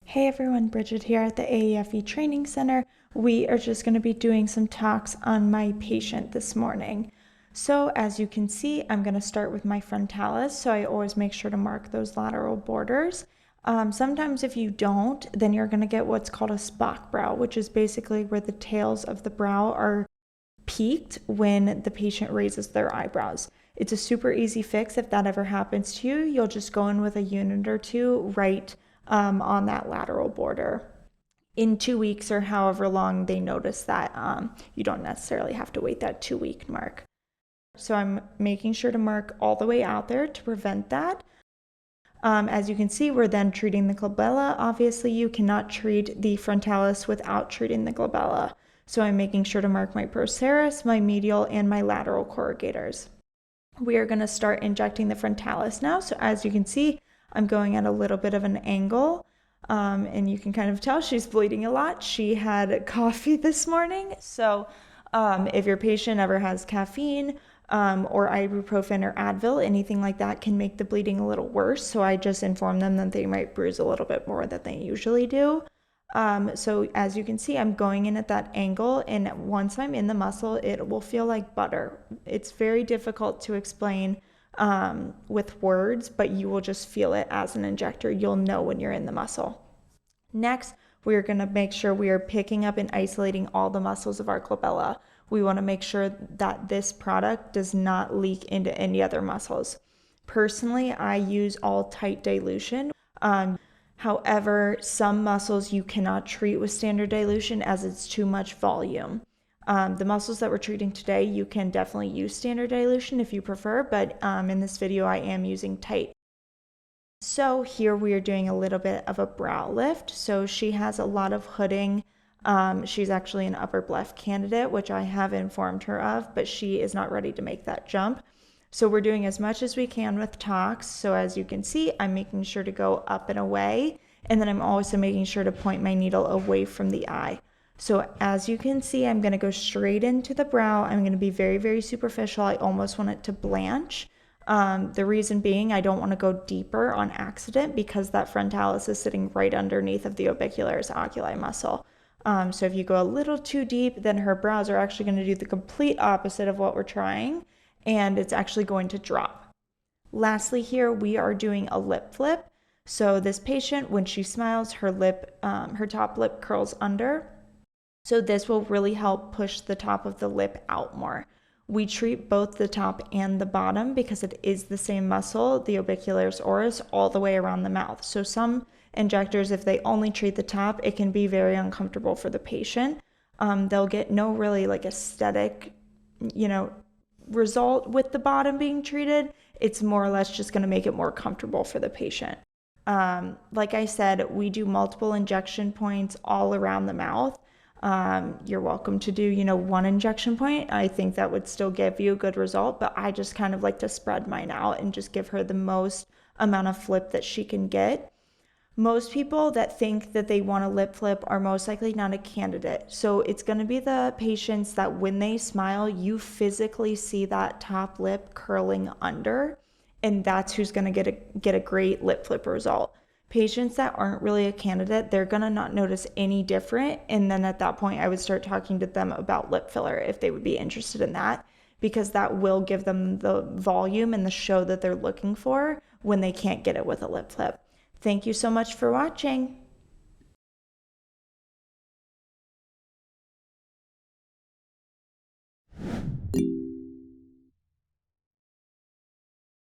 Hey everyone, Bridget here at the AAFE Training Center. We are just going to be doing some talks on my patient this morning. So as you can see, I'm going to start with my frontalis, so I always make sure to mark those lateral borders. Sometimes if you don't, then you're going to get what's called a Spock brow, which is basically where the tails of the brow are peaked when the patient raises their eyebrows. It's a super easy fix. If that ever happens to you, you'll just go in with a unit or two right on that lateral border. In 2 weeks or however long they notice that, you don't necessarily have to wait that 2-week mark. So I'm making sure to mark all the way out there to prevent that. As you can see, we're then treating the glabella. Obviously, you cannot treat the frontalis without treating the glabella. So I'm making sure to mark my procerus, my medial, and my lateral corrugators. We are going to start injecting the frontalis now. So as you can see, I'm going at a little bit of an angle, and you can kind of tell she's bleeding a lot. She had coffee this morning. So if your patient ever has caffeine or ibuprofen or Advil, anything like that can make the bleeding a little worse. So I just inform them that they might bruise a little bit more than they usually do. So as you can see, I'm going in at that angle, and once I'm in the muscle, it will feel like butter. It's very difficult to explain with words, but you will just feel it as an injector. You'll know when you're in the muscle. Next, we're going to make sure we are picking up and isolating all the muscles of our glabella. We want to make sure that this product does not leak into any other muscles. Personally, I use all tight dilution. However, some muscles you cannot treat with standard dilution as it's too much volume. The muscles that we're treating today, you can definitely use standard dilution if you prefer, but in this video I am using tight. So here we are doing a little bit of a brow lift. So she has a lot of hooding. She's actually an upper bleph candidate, which I have informed her of, but she is not ready to make that jump. So we're doing as much as we can with tox. So as you can see, I'm making sure to go up and away, and then I'm also making sure to point my needle away from the eye. So as you can see, I'm going to go straight into the brow. I'm going to be very, very superficial. I almost want it to blanch. The reason being, I don't want to go deeper on accident because that frontalis is sitting right underneath of the orbicularis oculi muscle. So if you go a little too deep, then her brows are actually going to do the complete opposite of what we're trying, and it's actually going to drop. Lastly here, we are doing a lip flip. So this patient, when she smiles, her top lip curls under. So this will really help push the top of the lip out more. We treat both the top and the bottom because it is the same muscle, the orbicularis oris, all the way around the mouth. So some injectors, if they only treat the top, it can be very uncomfortable for the patient. They'll get no really like aesthetic, result with the bottom being treated. It's more or less just going to make it more comfortable for the patient. Like I said, we do multiple injection points all around the mouth. You're welcome to do, one injection point. I think that would still give you a good result, but I just kind of like to spread mine out and just give her the most amount of flip that she can get. Most people that think that they want a lip flip are most likely not a candidate. So it's going to be the patients that when they smile, you physically see that top lip curling under, and that's who's going to get a great lip flip result. Patients that aren't really a candidate, they're going to not notice any different. And then at that point, I would start talking to them about lip filler if they would be interested in that, because that will give them the volume and the show that they're looking for when they can't get it with a lip flip. Thank you so much for watching.